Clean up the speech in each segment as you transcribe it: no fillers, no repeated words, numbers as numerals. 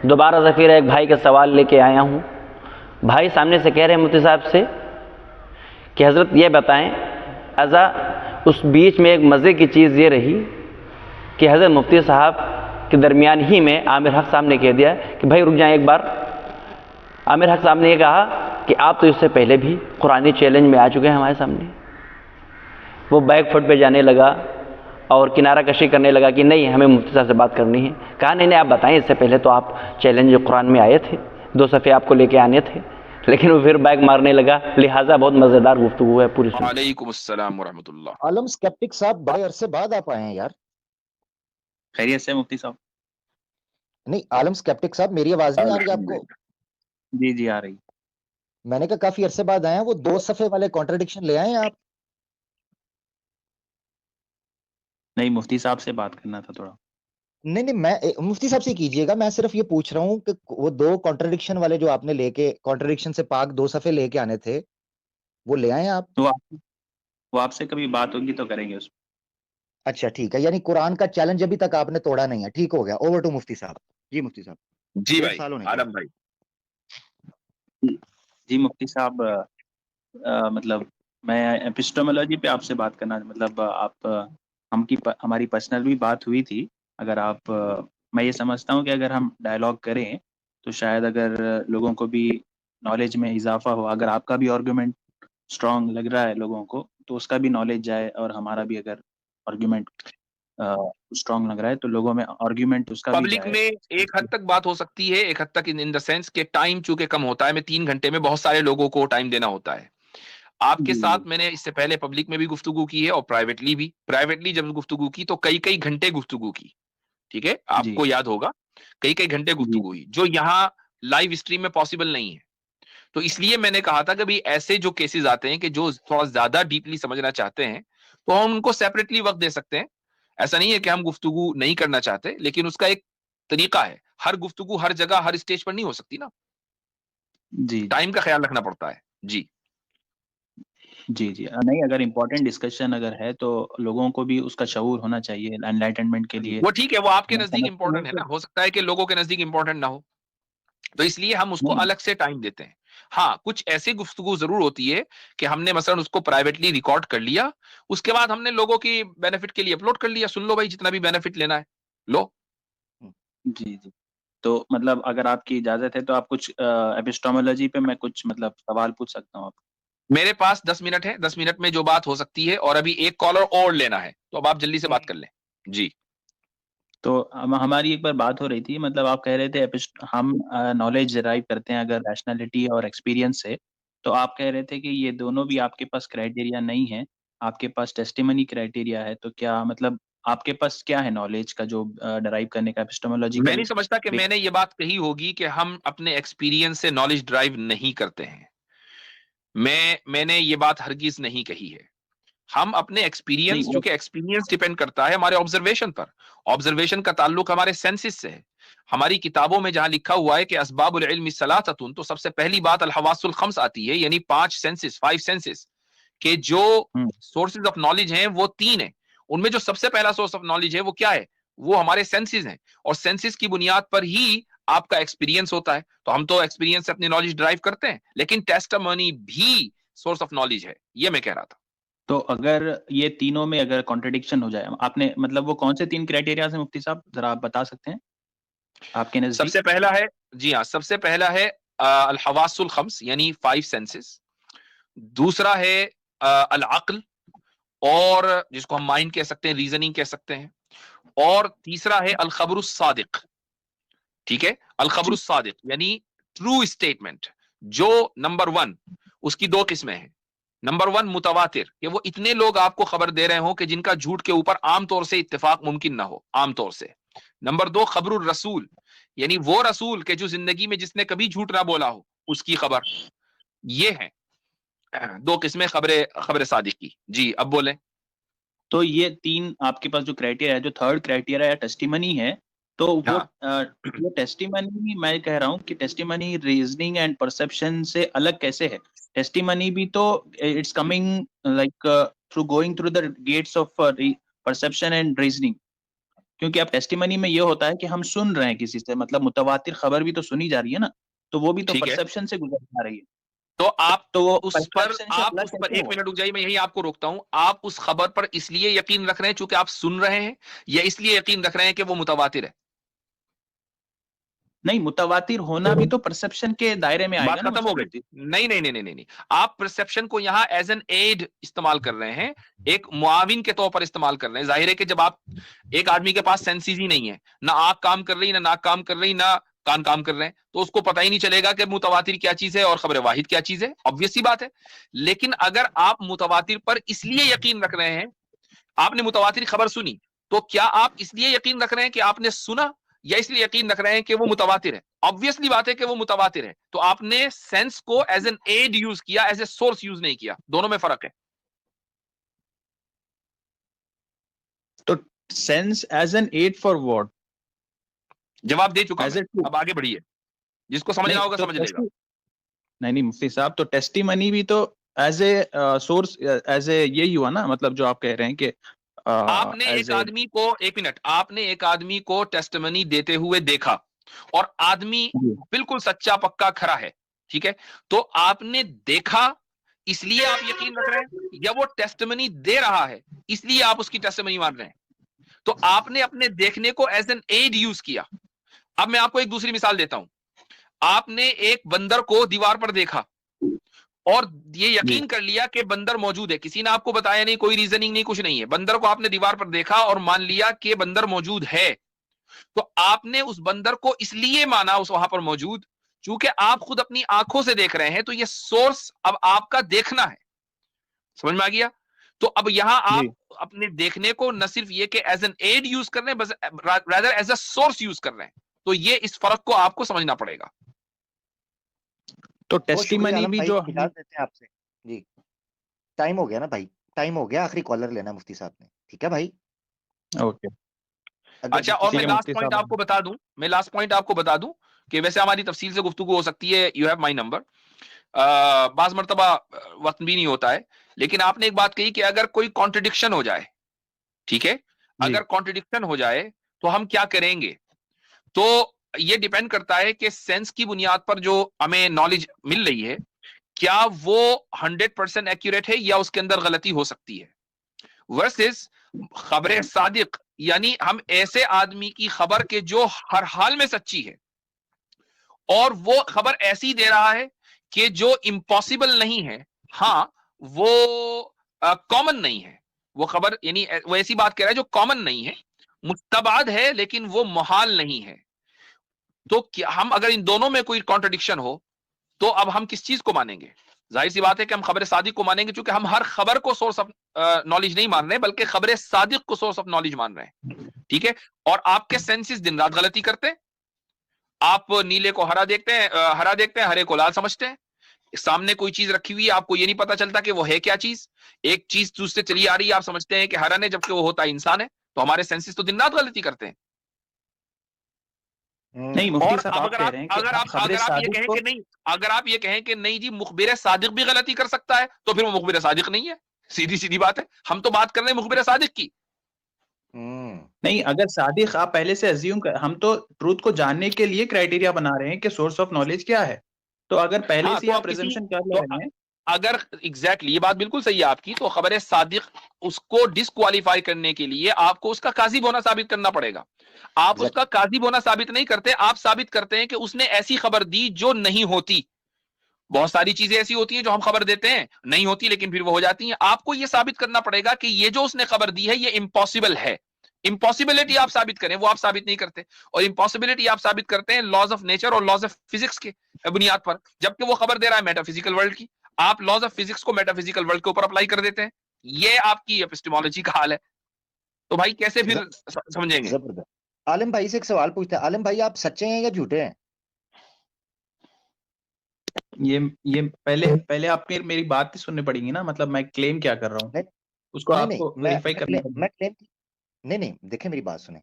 दोबारा से फिर एक भाई का सवाल लेके आया हूँ। भाई सामने से कह रहे हैं मुफ्ती साहब से कि हज़रत ये बताएं, अज़ा उस बीच में एक मज़े की चीज़ ये रही कि हज़रत मुफ्ती साहब के दरमियान ही में आमिर हक साहब ने कह दिया कि भाई रुक जाएं एक बार। आमिर हक साहब ने ये कहा कि आप तो इससे पहले भी कुरानी चैलेंज में आ चुके हैं हमारे सामने। वो बैक फुट पे जाने लगा और किनारा कशी करने लगा कि नहीं, हमें मुफ्ती साहब से बात करनी है। कहा नहीं नहीं, आप बताएं, इससे पहले तो आप चैलेंज कुरान में आए थे, 2 सफ़े आपको लेके आने थे, लेकिन वो फिर बैक मारने लगा। लिहाजा बहुत मज़ेदार गुफ्तगू है पूरी सुन। वालेकुम अस्सलाम व रहमतुल्लाह। आलम स्केप्टिक साहब बड़े अरसे बाद आप आए हैं यार। खैरियत से मुफ्ती साहब? नहीं, आलम स्केप्टिक साहब, मेरी आवाज नहीं आ रही आपको? अल्हम्दुलिल्लाह। जी जी आ रही। मैंने कहा काफी अरसे बाद आए हैं, वो 2 सफ़े वाले कॉन्ट्रडिक्शन ले आए हैं आप? नहीं, मुफ्ती साहब से बात करना था थोड़ा। नहीं नहीं, मुफ्ती साहब से कीजिएगा। मैं सिर्फ ये पूछ रहा हूँ कि वो 2 कॉन्ट्रडिक्शन वाले जो आपने लेके, कॉन्ट्रडिक्शन से पाक 2 सफ़े लेके आने थे, वो ले आए हैं आप? वो आपसे कभी बात होगी तो करेंगे उस। अच्छा ठीक है, यानी कुरान का चैलेंज अभी तक आपने तोड़ा नहीं है। ठीक हो गया। ओवर टू मुफ्ती साहब। जी मुफ्ती साहब। जी 1 भाई साल होने आलम भाई। जी मुफ्ती साहब, मतलब मैं एपिस्टेमोलॉजी पे आपसे बात करना, मतलब हमारी पर्सनल भी बात हुई थी। अगर आप मैं ये समझता हूँ कि अगर हम डायलॉग करें तो शायद अगर लोगों को भी नॉलेज में इजाफा हो, अगर आपका भी आर्गुमेंट स्ट्रांग लग रहा है लोगों को तो उसका भी नॉलेज जाए, और हमारा भी अगर आर्गुमेंट स्ट्रांग लग रहा है तो लोगों में आर्गुमेंट उसका भी पब्लिक जाए। में एक हद तक बात हो सकती है, एक हद तक इन द सेंस के टाइम चूंकि कम होता है। मैं 3 घंटे में बहुत सारे लोगों को टाइम देना होता है। आपके जी साथ मैंने इससे पहले पब्लिक में भी गुफ्तगू की है और प्राइवेटली भी। प्राइवेटली जब गुफ्तगू की तो कई कई घंटे गुफ्तगू की, ठीक है, जी आपको याद होगा, कई कई घंटे जी गुफ्तगू हुई, जो यहाँ लाइव स्ट्रीम में पॉसिबल नहीं है। तो इसलिए मैंने कहा था कि भाई ऐसे जो केसेस आते हैं कि जो थोड़ा ज्यादा डीपली समझना चाहते हैं तो हम उनको सेपरेटली वक्त दे सकते हैं। ऐसा नहीं है कि हम गुफ्तगू नहीं करना चाहते, लेकिन उसका एक तरीका है। हर गुफ्तगू हर जगह हर स्टेज पर नहीं हो सकती ना, जी टाइम का ख्याल रखना पड़ता है। जी जी जी नहीं, अगर इम्पोर्टेंट डिस्कशन अगर है तो लोगों को भी उसका शऊर होना चाहिए एनलाइटनमेंट के लिए। वो ठीक है, वो आपके मैं नजदीक समझता हूँ इंपॉर्टेंट है कि ना, हो सकता है कि लोगों के नजदीक इंपॉर्टेंट ना हो, तो इसलिए हम उसको नहीं, अलग से टाइम देते हैं। हाँ, कुछ ऐसी गुफ्तगू जरूर होती है कि हमने मसलन उसको प्राइवेटली रिकॉर्ड कर लिया, उसके बाद हमने लोगों की बेनिफिट के लिए अपलोड कर लिया, सुन लो भाई जितना भी बेनिफिट लेना है लो। जी जी। तो मतलब अगर आपकी इजाजत है तो आप कुछ एपिस्टेमोलॉजी पे मैं कुछ मतलब सवाल पूछ सकता हूँ आप? मेरे पास 10 मिनट है, 10 मिनट में जो बात हो सकती है, और अभी एक कॉलर और लेना है, तो अब आप जल्दी से बात कर लें। जी तो हमारी एक बार बात हो रही थी, मतलब आप कह रहे थे हम नॉलेज डिराइव करते हैं अगर रैशनैलिटी और एक्सपीरियंस से। तो आप कह रहे थे कि ये दोनों भी आपके पास क्राइटेरिया नहीं है, आपके पास टेस्टिमनी क्राइटेरिया है। तो क्या मतलब आपके पास क्या है नॉलेज का जो डिराइव करने का मैं एपिस्टेमोलॉजिकल? नहीं समझता कि मैंने ये बात कही होगी कि हम अपने एक्सपीरियंस से नॉलेज ड्राइव नहीं करते हैं। मैंने ये बात हरगिज नहीं कही है। हम अपने नहीं एक्सपीरियंस, वो। चूंकि एक्सपीरियंस डिपेंड करता है हमारे ऑब्जर्वेशन पर, ऑब्जर्वेशन का ताल्लुक हमारे सेंसेस से है। हमारी किताबों में जहां लिखा हुआ है कि असबाबुल इल्मी सलासतुन, तो सबसे पहली बात अल हवासुल खम्स आती है, यानी 5 सेंसेस, 5 सेंसेस के जो हम्म, सोर्सेज ऑफ नॉलेज हैं वो 3 है। उनमें जो सबसे पहला सोर्स ऑफ नॉलेज है वो क्या है? वो हमारे सेंसेस हैं, और सेंसेस की बुनियाद पर ही आपका एक्सपीरियंस होता है। तो हम तो एक्सपीरियंस से अपनी नॉलेज ड्राइव करते हैं, लेकिन टेस्टिमनी भी सोर्स ऑफ नॉलेज है, ये मैं कह रहा था। तो अगर ये तीनों में अगर कॉन्ट्रडिक्शन हो जाए, आपने मतलब वो कौन से 3 क्राइटेरिया हैं मुफ्ती साहब, जरा आप बता सकते हैं आपके नजदीक? सबसे पहला है, जी हाँ, सबसे पहला है अल हवासुल खम्स यानी 5 सेंसेस। दूसरा है अल अक्ल, और जिसको हम माइंड कह सकते हैं, रीजनिंग कह सकते हैं। और तीसरा है अल खबरुस सादिक, ठीक है, अल जी खबरुस सादिक यानी ट्रू स्टेटमेंट। जो नंबर 1, उसकी 2 किस्में हैं। नंबर 1 मुतवातिर, कि वो इतने लोग आपको खबर दे रहे हो कि जिनका झूठ के ऊपर आमतौर से इत्तेफाक मुमकिन ना हो, आमतौर से। नंबर 2 खबरुर रसूल, यानी वो रसूल के जो जिंदगी में जिसने कभी झूठ ना बोला हो उसकी खबर। ये है 2 किस्में खबरे खबरे सादिक की। जी अब बोले। तो ये 3 आपके पास जो क्राइटेरिया है, जो थर्ड क्राइटेरिया या टेस्टिमनी है, तो हाँ, वो टेस्टिमनी मैं कह रहा हूँ कि टेस्टिमनी रीजनिंग एंड परसेप्शन से अलग कैसे है? टेस्टिमनी भी तो it's coming like through going through the gates of perception and reasoning. क्योंकि अब टेस्टिमनी में ये होता है कि हम सुन रहे हैं किसी से, मतलब मुतवातिर खबर भी तो सुनी जा रही है ना, तो वो भी तो ठीक है, परसेप्शन से गुजर जा रही है। तो आप तो वो उस पर परसेप्शन से अल्लाह कैसे एक हुआ? मिनट रुक जाइए, मैं यही आपको रोकता हूं। आप उस खबर पर इसलिए यकीन रख रहे हैं चूंकि आप सुन रहे हैं, या इसलिए यकीन रख रहे हैं कि वो मुतवातिर है? नहीं, मुतवातिर होना भी तो परसेप्शन के दायरे में आएगा बात ना खत्म हो गई। मुफ्ती। नहीं नहीं नहीं नहीं नहीं नहीं, आप परसेप्शन को यहां एज एन एड इस्तेमाल कर रहे हैं, एक मुआविन के तौर पर इस्तेमाल कर रहे हैं। जाहिर है कि जब आप, एक आदमी के पास सेंसेस ही नहीं है, ना आंख काम कर रही, ना नाक काम कर रही, ना कान काम कर रहे हैं, तो उसको पता ही नहीं चलेगा कि मुतवातिर क्या चीज है और खबर वाहिद क्या चीज है। ऑब्वियस सी बात है। लेकिन अगर आप मुतवातिर पर इसलिए यकीन रख रहे हैं, आपने मुतवातिर खबर सुनी, तो क्या आप इसलिए यकीन रख रहे हैं कि आपने सुना, या इसलिए यकीन रख रहे हैं कि वो मुतवातिर है? ऑब्वियसली बात है कि वो मुतवातिर है। तो आपने सेंस को एज एन एड यूज किया, एज ए सोर्स यूज नहीं किया। दोनों में फर्क है। तो sense as an aid for what? जवाब दे चुका एज मैं, ए टू? अब आगे बढ़िए। जिसको समझना नहीं होगा तो समझ लेगा। नहीं मुफ्ती साहब, तो टेस्टिमनी भी तो as a source, as a यही हुआ ना, मतलब जो आप कह रहे हैं कि आपने एज एक ए। आदमी को, एक मिनट, आपने एक आदमी को टेस्टिमनी देते हुए देखा, और आदमी बिल्कुल सच्चा पक्का खरा है, ठीक है? तो आपने देखा, इसलिए आप यकीन रख रहे हैं, या वो टेस्टिमनी दे रहा है इसलिए आप उसकी टेस्टिमनी मान रहे हैं? तो आपने अपने देखने को एज एन एड यूज किया। अब मैं आपको एक दूसरी मिसाल देता हूं। आपने एक बंदर को दीवार पर देखा और ये यकीन कर लिया कि बंदर मौजूद है, किसी ने आपको बताया नहीं, कोई रीजनिंग नहीं, कुछ नहीं है, बंदर को आपने दीवार पर देखा और मान लिया कि बंदर मौजूद है। तो आपने उस बंदर को इसलिए माना उस वहां पर मौजूद, चूंकि आप खुद अपनी आंखों से देख रहे हैं, तो ये सोर्स अब आपका देखना है। समझ में आ गया? तो अब यहां आप अपने देखने को न सिर्फ ये कि एज एन एड यूज कर रहे हैं, बस rather as a source use कर रहे हैं। तो ये इस फर्क को आपको समझना पड़ेगा। तो बहुत शुक्रिया टेस्टिमनी आलम भी भाई, जो इजाजत देते हैं आपसे। जी, टाइम हो गया ना भाई, टाइम हो गया, आखिरी कॉलर लेना मुफ्ती साहब ने, ठीक है भाई? ओके, अगर अच्छा, मुफ्ती और मैं ठीक है साहब लास्ट मुफ्ती पॉइंट साहब। आपको बता दूं, कि वैसे हमारी तफसील से गुफ्तगू हो सकती है, यू हैव माई नंबर, बाज मरतबा वक्त भी नहीं होता है। लेकिन आपने एक बात कही कि अगर कोई कॉन्ट्रडिक्शन हो जाए, ठीक है, जी अगर कॉन्ट्रडिक्शन हो जाए तो हम क्या करेंगे? तो ये डिपेंड करता है कि सेंस की बुनियाद पर जो हमें नॉलेज मिल रही है, क्या वो 100% एक्यूरेट है या उसके अंदर गलती हो सकती है, वर्सेस खबर सादिक, यानी हम ऐसे आदमी की खबर के जो हर हाल में सच्ची है, और वो खबर ऐसी दे रहा है कि जो इम्पॉसिबल नहीं है, हाँ, वो कॉमन नहीं है, वो खबर, यानी वो ऐसी बात कह रहा है जो कॉमन नहीं है, मुस्तबाद है लेकिन वो मुहाल नहीं है। तो क्या हम, अगर इन दोनों में कोई कॉन्ट्रडिक्शन हो, तो अब हम किस चीज को मानेंगे? जाहिर सी बात है कि हम खबर सादिक को मानेंगे, क्योंकि हम हर खबर को सोर्स ऑफ नॉलेज नहीं मान रहे, बल्कि खबर सादिक को सोर्स ऑफ नॉलेज मान रहे हैं, ठीक है? और आपके सेंसेस दिन रात गलती करते हैं। आप नीले को हरा देखते हैं, हरा देखते हैं, हरे को लाल समझते हैं। सामने कोई चीज रखी हुई है, आपको ये नहीं पता चलता कि वो है क्या चीज। एक चीज दूसरे चली आ रही है, आप समझते हैं कि हरन है, जबकि वो होता है इंसान है। तो हमारे सेंसेस तो दिन रात गलती करते हैं। नहीं मुफ्ती और साहब, अब आप कह रहे हैं कि आप खबरें अगर आप ये सादिक कहें को। कि नहीं, अगर आप ये कहें कि नहीं जी, मुखबिर सादिक भी गलती कर सकता है, तो फिर वो मुखबिर सादिक नहीं है। सीधी सीधी बात है। हम तो बात कर रहे हैं मुखबिर सादिक की। नहीं, अगर सादिक आप पहले से अज्यूम कर, हम तो ट्रूथ को जानने के लिए क्राइटेरिया बना रहे हैं कि सोर्स ऑफ नॉलेज क्या है। तो अगर पहले हाँ, से तो आप अब किसी, प्रेजम्पशन कर तो रहे हैं। अगर एग्जैक्टली, ये बात बिल्कुल सही है आपकी, तो खबर सादिक, उसको डिस्क्वालीफाई करने के लिए आपको उसका काजिब होना साबित करना पड़ेगा। आप उसका काजिब होना साबित नहीं करते, आप साबित करते हैं कि उसने ऐसी खबर दी जो नहीं होती। बहुत सारी चीजें ऐसी होती हैं जो हम खबर देते हैं, नहीं होती, लेकिन फिर वो हो जाती हैं। आपको ये साबित करना पड़ेगा कि ये जो उसने खबर दी है ये इम्पॉसिबल है। इम्पॉसिबिलिटी आप साबित करें, वो आप साबित नहीं करते। और इम्पॉसिबिलिटी आप साबित करते हैं लॉज ऑफ नेचर और लॉज ऑफ फिजिक्स के बुनियाद पर, जबकि वो खबर दे रहा है मेटाफिजिकल वर्ल्ड की। आप लॉज ऑफ फिजिक्स को मेटाफिजिकल वर्ल्ड के ऊपर अप्लाई कर देते हैं। ये आपकी एपिस्टेमोलॉजी का हाल है। तो भाई कैसे फिर समझेंगे? जबरदस्त। आलिम भाई से एक सवाल पूछते हैं, आलिम भाई आप सच्चे हैं या झूठे हैं? ये पहले पहले आपने मेरी बात ही सुननी पड़ेगी ना, मतलब मैं क्लेम क्या कर रहा हूँ नहीं उसको नहीं नहीं, आपको वेरीफाई करना मैं पड़ेगा। क्लेम, नहीं नहीं, देखिए मेरी बात सुने।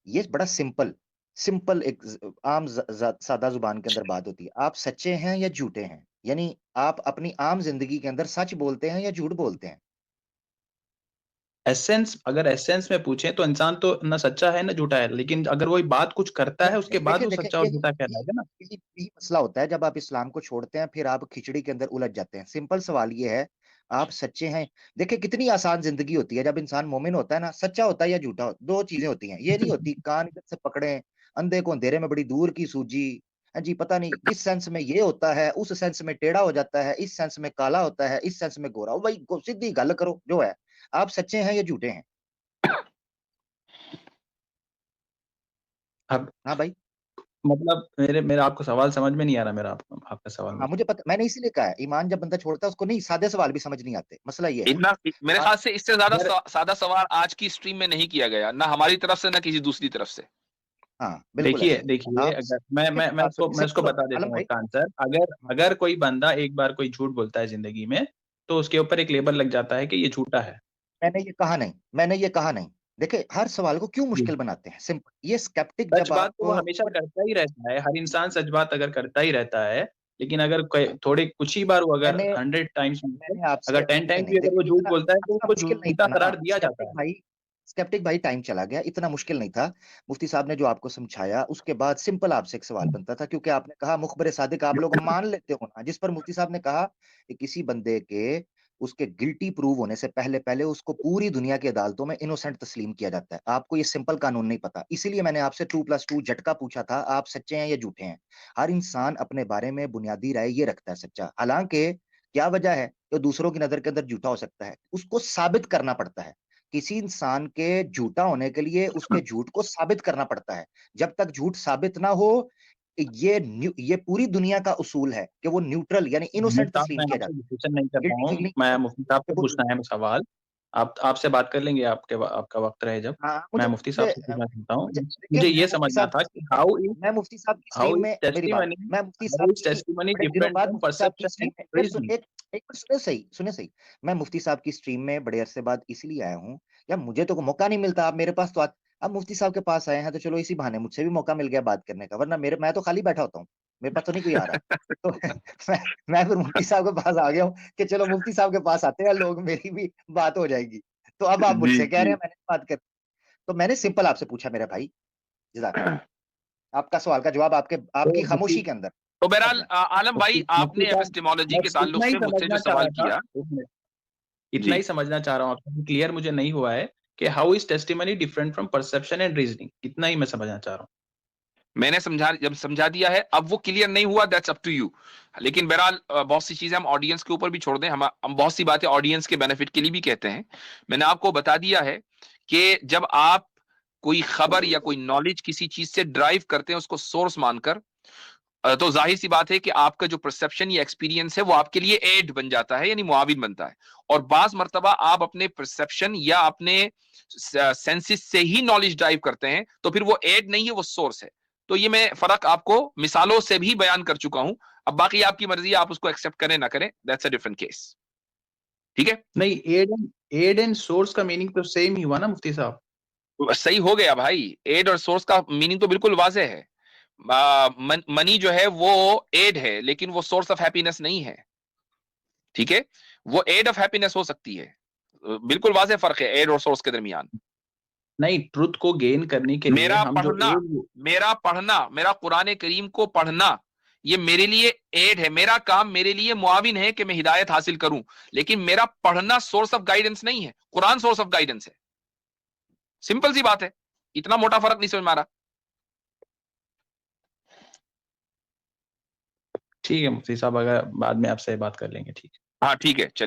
ये बड़ा सिंपल सिंपल एक आम सादा जुबान के अंदर बात होती है। आप सच्चे हैं या झूठे हैं, यानी आप अपनी आम जिंदगी के अंदर सच बोलते हैं या झूठ बोलते हैं? एसेंस, अगर एसेंस में पूछे तो इंसान तो ना सच्चा है ना झूठा है, लेकिन अगर वही बात कुछ करता है उसके बाद वो सच्चा और झूठा कहलाएगा ना। यही मसला होता है जब आप इस्लाम को छोड़ते हैं, फिर आप खिचड़ी के अंदर उलझ जाते हैं। सिंपल सवाल ये है, आप सच्चे हैं? देखिए कितनी आसान जिंदगी होती है जब इंसान मोमिन होता है ना, सच्चा होता है या झूठा होता, दो चीजें होती हैं। ये नहीं होती कान इधर से पकड़े, अंधे को अंधेरे में बड़ी दूर की सूझी है जी, पता नहीं इस सेंस में ये होता है, उस सेंस में टेढ़ा हो जाता है, इस सेंस में काला होता है, इस सेंस में गोरा। भाई सीधी गल करो जो है, आप सच्चे हैं या झूठे हैं? अब हाँ भाई। मतलब मेरा आपको सवाल समझ में नहीं आ रहा, मेरा आपका सवाल हाँ मुझे पता, मैंने इसीलिए कहा है, ईमान जब बंदा छोड़ता है उसको नहीं सादे सवाल भी समझ नहीं आते। मसला ये है। इतना मेरे आप ख्याल से इससे ज्यादा अगर सादा सवाल आज की स्ट्रीम में नहीं किया गया, ना हमारी तरफ से ना किसी दूसरी तरफ से। हाँ बिल्कुल ऐसा ही है। देखिए आप अगर देखिए मैं बात सुनिए, उसको सिंपल बता देता आलम हूँ भाई। उसका आंसर। अगर अगर कोई बंदा एक बार कोई झूठ बोलता है जिंदगी में, तो उसके ऊपर एक लेबल लग जाता है कि ये झूठा है। मैंने ये कहा नहीं, मैंने ये कहा नहीं। देखिए हर सवाल को क्यों जी। मुश्किल बनाते हैं? सिंपल, ये स्केप्टिक सच जब बात आप तो वो हमेशा करता ही रहता है, हर इंसान सच बात अगर करता ही रहता है, लेकिन अगर थोड़े कुछ ही बार वो अगर मैंने 100 टाइम्स, मैंने आपसे अगर 10 नहीं टाइम्स नहीं भी अगर वो देखिए, झूठ इतना बोलता है तो इतना उसको मुश्किल नहीं झूठा था ना। करार दिया जाता है। स्केप्टिक भाई टाइम चला गया, इतना मुश्किल नहीं था। मुफ्ती साहब ने जो आपको समझाया उसके बाद सिंपल आपसे एक सवाल बनता था, क्योंकि आपने कहा मुखबिर सादिक आप लोग मान लेते हो ना, जिस पर मुफ्ती साहब ने कहा कि किसी बंदे के उसके गिल्टी प्रूव होने से पहले पहले उसको पूरी दुनिया की अदालतों में इनोसेंट तस्लीम किया जाता है। आपको ये सिंपल कानून नहीं पता, इसीलिए मैंने आपसे 2+2 झटका पूछा था, आप सच्चे हैं या झूठे हैं? हर इंसान अपने बारे में बुनियादी राय ये रखता है सच्चा, हालांकि क्या वजह है कि दूसरों की नजर के अंदर झूठा हो सकता है, उसको साबित करना पड़ता है। किसी इंसान के झूठा होने के लिए उसके झूठ को साबित करना पड़ता है। जब तक झूठ साबित ना हो, ये पूरी दुनिया का उसूल है कि वो न्यूट्रल यानी इनोसेंट साहब तस्लीम मैं किया आपसे जाता डिस्कशन नहीं कर है। रहा गिल्टी हूँ, फीलिंग मैं मुफ्ती साहब से वो पूछना है सवाल। आप आपसे बात कर लेंगे, आपका वक्त रहे जब। हाँ मैं मुझे मुफ्ती साहब मुझे से पूछना चाहता हूँ। मुझे देखिए मुझे मैं ये मुफ्ती समझना साहब था की कि स्ट्रीम में मैं मुफ्ती साहब की स्ट्रीम में मेरी बात, मैं मुफ्ती साहब हाउ इज की टेस्टिमनी बड़े दिनों डिफरेंट बाद फ्रॉम मुफ्ती साहब की परसेप्शन स्ट्रीम एंड में रीजनिंग? एक बार सुने सही। मैं मुफ्ती साहब की स्ट्रीम में बड़े अरसे बाद इसलिए आया हूँ, यार मुझे तो मौका नहीं मिलता। आप मेरे पास तो अब मुफ्ती साहब के पास आए हैं तो चलो इसी बहाने मुझसे भी मौका मिल गया बात करने का, वरना मैं तो खाली बैठा होता हूँ, मेरे पास तो नहीं कोई आ रहा। तो मैं फिर मुफ्ती साहब के पास आ गया हूँ कि चलो मुफ्ती साहब के पास आते हैं लोग, मेरी भी बात हो जाएगी। तो अब आप जी मुझसे कह रहे जी। हैं मैंने बात कर, तो मैंने सिंपल आपसे पूछा मेरे भाई, जज़ाकल्लाह। आपका सवाल का जवाब आपके तो आपकी मुफ्ती खामोशी के अंदर तो छुप बहरहाल गया। आलम भाई, मुफ्ती आपने साहब, एपिस्टेमोलॉजी के बस ताल्लुक इतना ही से मुझसे जो समझना चाह सवाल रहा था, किया। एक मिनट, इतना जी। ही समझना चाह रहा हूँ आपसे, क्लियर मुझे नहीं हुआ है कि how is testimony different from perception and reasoning, इतना ही मैं समझना चाह रहा हूँ। मैंने जब समझा दिया है, अब वो क्लियर नहीं हुआ, दैट्स अप टू यू। लेकिन बहरहाल बहुत सी चीजें हम ऑडियंस के ऊपर भी छोड़ दें, हम बहुत सी बातें ऑडियंस के बेनिफिट के लिए भी कहते हैं। मैंने आपको बता दिया है कि जब आप कोई खबर या कोई नॉलेज किसी चीज से ड्राइव करते हैं उसको सोर्स मानकर, तो जाहिर सी बात है कि आपका जो परसेप्शन या एक्सपीरियंस है वो आपके लिए एड बन जाता है, यानी मुआविन बनता है। और बाज मर्तबा आप अपने परसेप्शन या अपने सेंसेस से ही नॉलेज ड्राइव करते हैं, तो फिर वो एड नहीं है, वो सोर्स है। तो ये मैं फर्क आपको मिसालों से भी बयान कर चुका हूं। अब बाकी आपकी मर्जी है, आप उसको एक्सेप्ट करें ना करें, दैट्स अ डिफरेंट केस। ठीक है। नहीं, एड एंड सोर्स का मीनिंग तो सेम ही हुआ ना मुफ्ती साहब? सही हो गया भाई, एड और सोर्स का मीनिंग तो बिल्कुल वाजे है। मनी जो है वो एड है, लेकिन वो सोर्स ऑफ हैप्पीनेस नहीं है। ठीक है। वो एड ऑफ हैप्पीनेस हो सकती है। बिल्कुल वाजे फर्क है एड और सोर्स के दरमियान। नहीं, ट्रुथ को गेन करने के लिए मेरा हम जो पढ़ना एड, मेरा कुरान करीम को पढ़ना, ये मेरे लिए एड है। मेरा काम मेरे लिए मुआविन है कि मैं हिदायत हासिल करूं, लेकिन मेरा पढ़ना सोर्स ऑफ गाइडेंस नहीं है। कुरान सोर्स ऑफ गाइडेंस है। सिंपल सी बात है, इतना मोटा फर्क नहीं समझ में आ रहा। ठीक है मुफ्ती साहब, अगर बाद में आपसे बात कर लेंगे, ठीक है। हाँ ठीक है, चलिए।